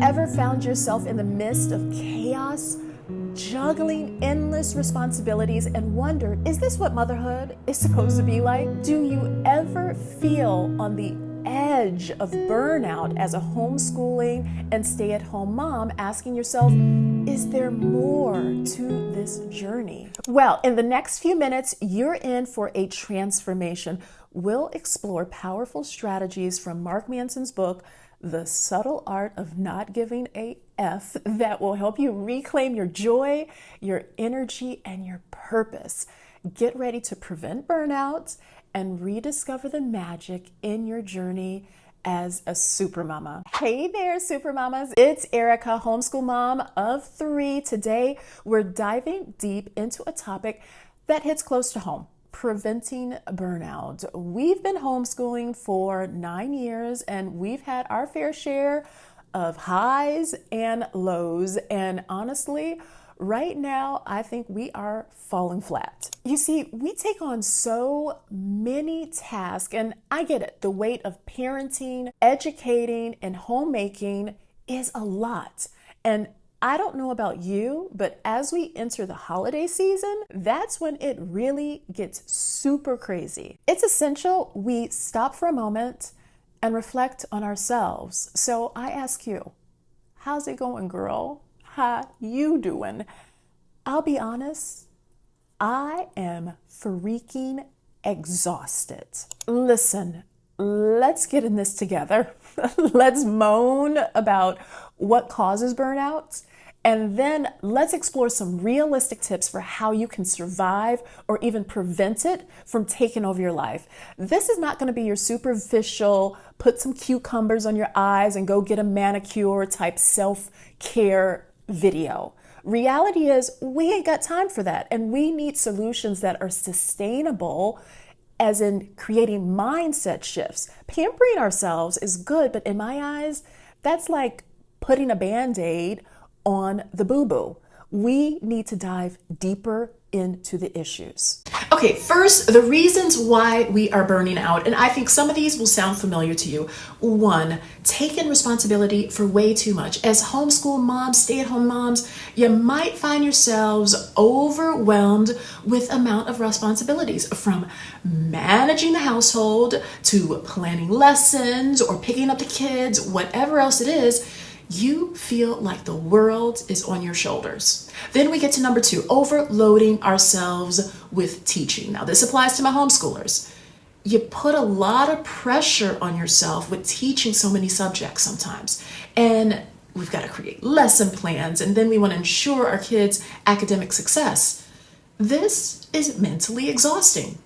ever found yourself in the midst of chaos, juggling endless responsibilities and wonder, is this what motherhood is supposed to be like? Do you ever feel on the edge of burnout as a homeschooling and stay-at-home mom, asking yourself, is there more to this journey? Well, in the next few minutes, you're in for a transformation. We'll explore powerful strategies from Mark Manson's book, The Subtle Art of Not Giving a F, that will help you reclaim your joy, your energy, and your purpose. Get ready to prevent burnout and rediscover the magic in your journey as a supermama. Hey there, supermamas. It's Erica, homeschool mom of 3. Today, we're diving deep into a topic that hits close to home: preventing burnout. We've been homeschooling for 9 years and we've had our fair share of highs and lows. And honestly, right now, I think we are falling flat. You see, we take on so many tasks, and I get it. The weight of parenting, educating, and homemaking is a lot. And I don't know about you, but as we enter the holiday season, that's when it really gets super crazy. It's essential we stop for a moment and reflect on ourselves. So I ask you, how's it going, girl? How you doing? I'll be honest, I am freaking exhausted. Listen, let's get in this together. Let's moan about what causes burnout, and then let's explore some realistic tips for how you can survive or even prevent it from taking over your life. This is not going to be your superficial, put some cucumbers on your eyes and go get a manicure type self-care video. Reality is we ain't got time for that, and we need solutions that are sustainable, as in creating mindset shifts. Pampering ourselves is good, but in my eyes, that's like putting a Band-Aid on the boo-boo. We need to dive deeper into the issues. Okay, first, the reasons why we are burning out, and I think some of these will sound familiar to you. 1, taking responsibility for way too much. As homeschool moms, stay-at-home moms, you might find yourselves overwhelmed with amount of responsibilities, from managing the household to planning lessons or picking up the kids, whatever else it is. You feel like the world is on your shoulders. Then we get to number 2, overloading ourselves with teaching. Now, this applies to my homeschoolers. You put a lot of pressure on yourself with teaching so many subjects sometimes. And we've got to create lesson plans, and then we want to ensure our kids' academic success. This is mentally exhausting.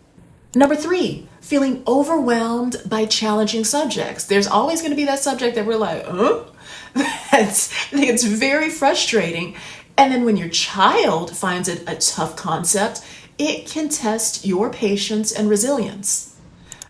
Number 3, feeling overwhelmed by challenging subjects. There's always going to be that subject that we're like, it's very frustrating. And then when your child finds it a tough concept, it can test your patience and resilience.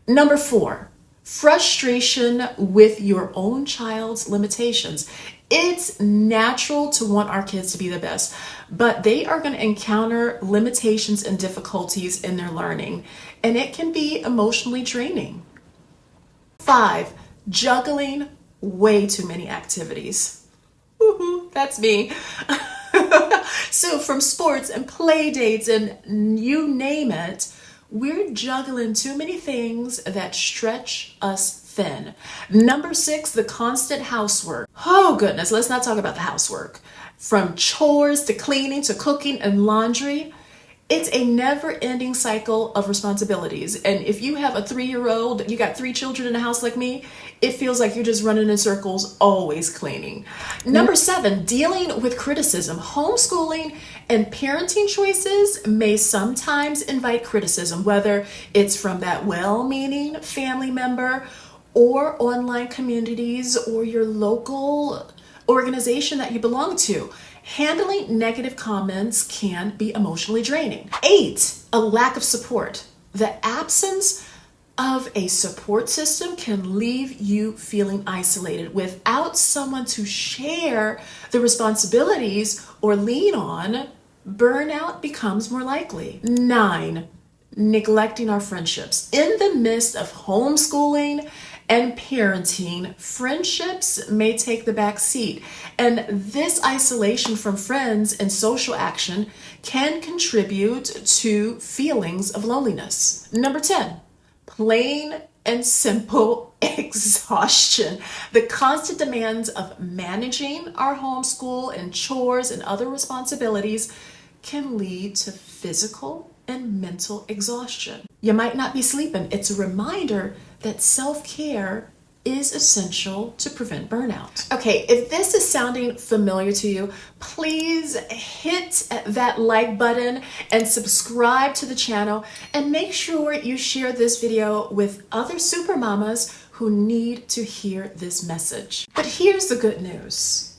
Number 4, frustration with your own child's limitations. It's natural to want our kids to be the best, but they are going to encounter limitations and difficulties in their learning, and it can be emotionally draining. 5, juggling way too many activities. Woohoo, that's me. So from sports and play dates and you name it, we're juggling too many things that stretch us thin. Number 6, the constant housework. Oh goodness, let's not talk about the housework. From chores to cleaning to cooking and laundry, it's a never-ending cycle of responsibilities. And if you have a 3-year-old, you got 3 children in the house like me, it feels like you're just running in circles, always cleaning. Number 7, dealing with criticism. Homeschooling and parenting choices may sometimes invite criticism, whether it's from that well-meaning family member or online communities or your local organization that you belong to. Handling negative comments can be emotionally draining. 8, a lack of support. The absence of a support system can leave you feeling isolated. Without someone to share the responsibilities or lean on, burnout becomes more likely. 9, neglecting our friendships. In the midst of homeschooling and parenting, friendships may take the back seat. And this isolation from friends and social action can contribute to feelings of loneliness. Number 10, plain and simple exhaustion. The constant demands of managing our homeschool and chores and other responsibilities can lead to physical and mental exhaustion. You might not be sleeping. It's a reminder that self-care is essential to prevent burnout. Okay, if this is sounding familiar to you, please hit that like button and subscribe to the channel, and make sure you share this video with other supermamas who need to hear this message. But here's the good news.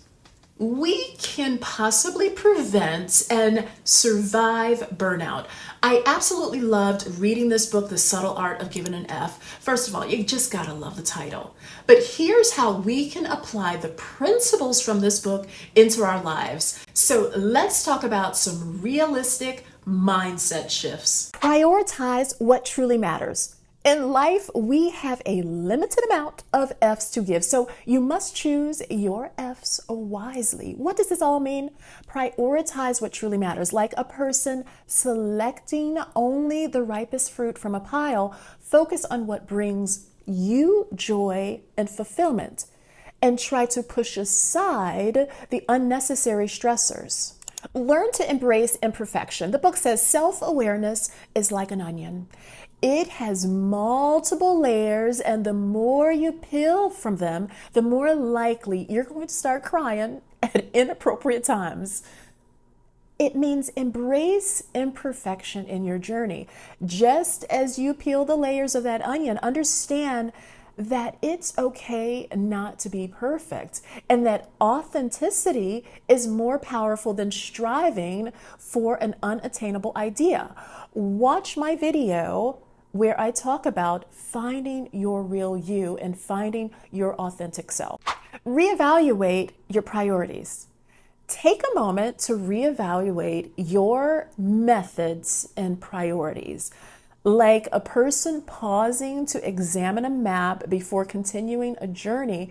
We can possibly prevent and survive burnout. I absolutely loved reading this book, The Subtle Art of Giving an F. First of all, you just gotta love the title. But here's how we can apply the principles from this book into our lives. So let's talk about some realistic mindset shifts. Prioritize what truly matters. In life, we have a limited amount of F's to give, so you must choose your F's wisely. What does this all mean? Prioritize what truly matters, like a person selecting only the ripest fruit from a pile. Focus on what brings you joy and fulfillment, and try to push aside the unnecessary stressors. Learn to embrace imperfection. The book says self-awareness is like an onion. It has multiple layers, and the more you peel from them, the more likely you're going to start crying at inappropriate times. It means embrace imperfection in your journey. Just as you peel the layers of that onion, understand that it's okay not to be perfect, and that authenticity is more powerful than striving for an unattainable idea. Watch my video where I talk about finding your real you and finding your authentic self. Reevaluate your priorities. Take a moment to reevaluate your methods and priorities. Like a person pausing to examine a map before continuing a journey,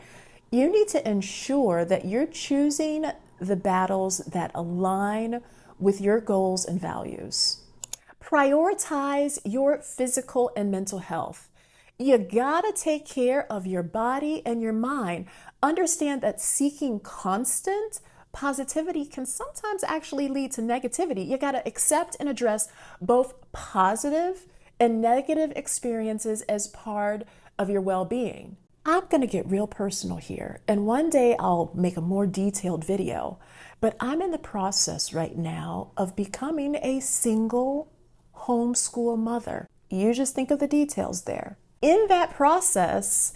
you need to ensure that you're choosing the battles that align with your goals and values. Prioritize your physical and mental health. You gotta take care of your body and your mind. Understand that seeking constant positivity can sometimes actually lead to negativity. You gotta accept and address both positive and negative experiences as part of your well-being. I'm gonna get real personal here, and one day I'll make a more detailed video, but I'm in the process right now of becoming a single homeschool mother. You just think of the details there. In that process,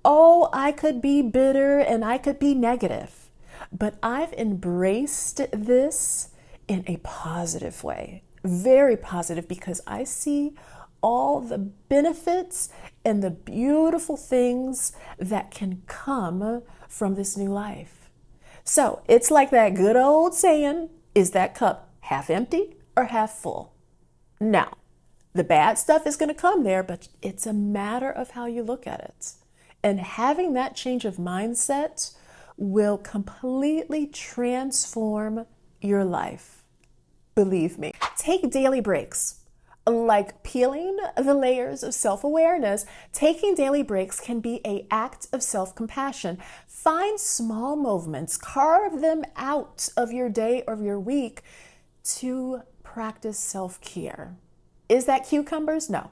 I could be bitter and I could be negative, but I've embraced this in a positive way, very positive, because I see all the benefits and the beautiful things that can come from this new life. So it's like that good old saying, is that cup half empty or half full? Now, the bad stuff is going to come there, but it's a matter of how you look at it. And having that change of mindset will completely transform your life. Believe me. Take daily breaks. Like peeling the layers of self-awareness, taking daily breaks can be an act of self-compassion. Find small moments, carve them out of your day or your week to practice self-care. Is that cucumbers? No.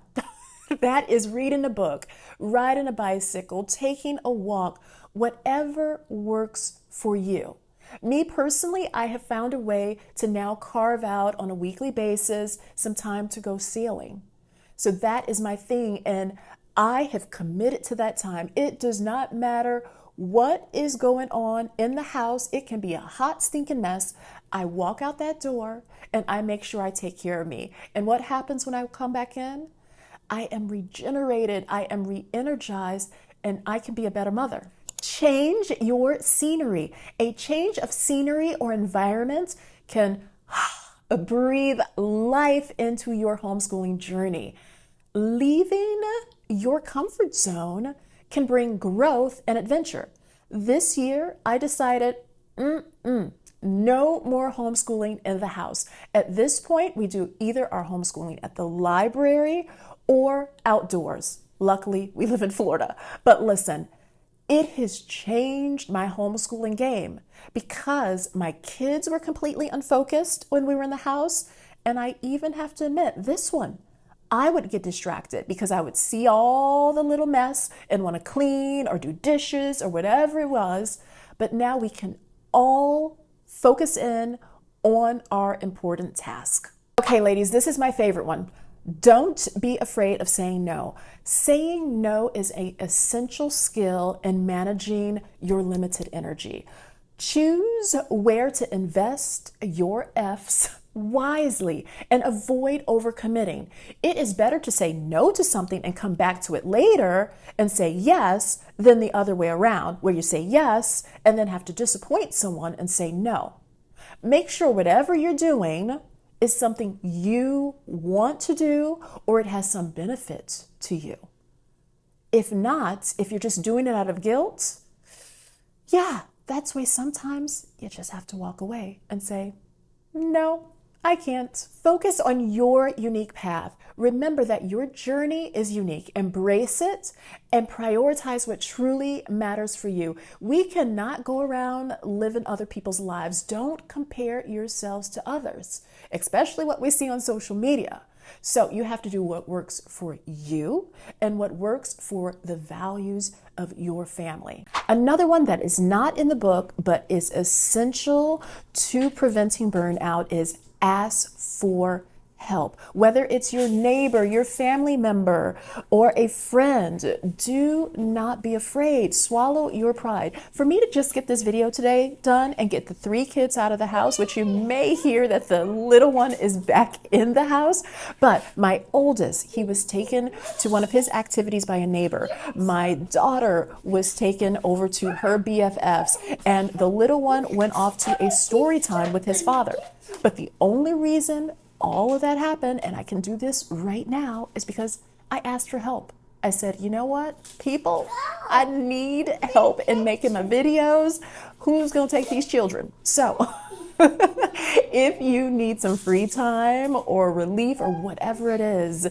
That is reading a book, riding a bicycle, taking a walk, whatever works for you. Me personally, I have found a way to now carve out on a weekly basis some time to go sailing. So that is my thing, and I have committed to that time. It does not matter what is going on in the house. It can be a hot, stinking mess. I walk out that door and I make sure I take care of me. And what happens when I come back in? I am regenerated, I am re-energized, and I can be a better mother. Change your scenery. A change of scenery or environment can breathe life into your homeschooling journey. Leaving your comfort zone can bring growth and adventure. This year, I decided, no more homeschooling in the house. At this point, we do either our homeschooling at the library or outdoors. Luckily, we live in Florida. But listen, it has changed my homeschooling game because my kids were completely unfocused when we were in the house. And I even have to admit, this one, I would get distracted because I would see all the little mess and want to clean or do dishes or whatever it was. But now we can all focus in on our important task. Okay, ladies, this is my favorite one. Don't be afraid of saying no. Saying no is an essential skill in managing your limited energy. Choose where to invest your F's wisely and avoid overcommitting. It is better to say no to something and come back to it later and say yes than the other way around, where you say yes and then have to disappoint someone and say no. Make sure whatever you're doing is something you want to do or it has some benefit to you. If not, if you're just doing it out of guilt, that's why sometimes you just have to walk away and say, no, I can't. Focus on your unique path. Remember that your journey is unique. Embrace it and prioritize what truly matters for you. We cannot go around living other people's lives. Don't compare yourselves to others, especially what we see on social media. So you have to do what works for you and what works for the values of your family. Another one that is not in the book but is essential to preventing burnout is ask for help. Whether it's your neighbor, your family member, or a friend, do not be afraid. Swallow your pride. For me to just get this video today done and get the 3 kids out of the house, which you may hear that the little one is back in the house, but my oldest, he was taken to one of his activities by a neighbor. My daughter was taken over to her BFFs, and the little one went off to a story time with his father. But the only reason all of that happened, and I can do this right now, is because I asked for help. I said, you know what, people, I need help in making my videos. Who's going to take these children? So if you need some free time or relief or whatever it is,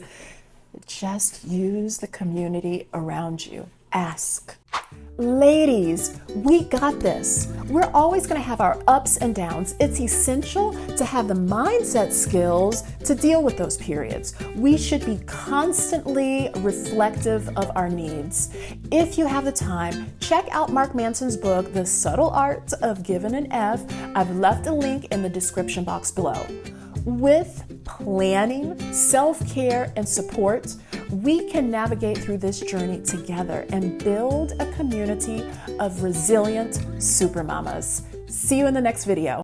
just use the community around you. Ask. Ladies, we got this. We're always going to have our ups and downs. It's essential to have the mindset skills to deal with those periods. We should be constantly reflective of our needs. If you have the time, check out Mark Manson's book, The Subtle Art of Giving an F. I've left a link in the description box below. With planning, self-care, and support, we can navigate through this journey together and build a community of resilient supermamas. See you in the next video.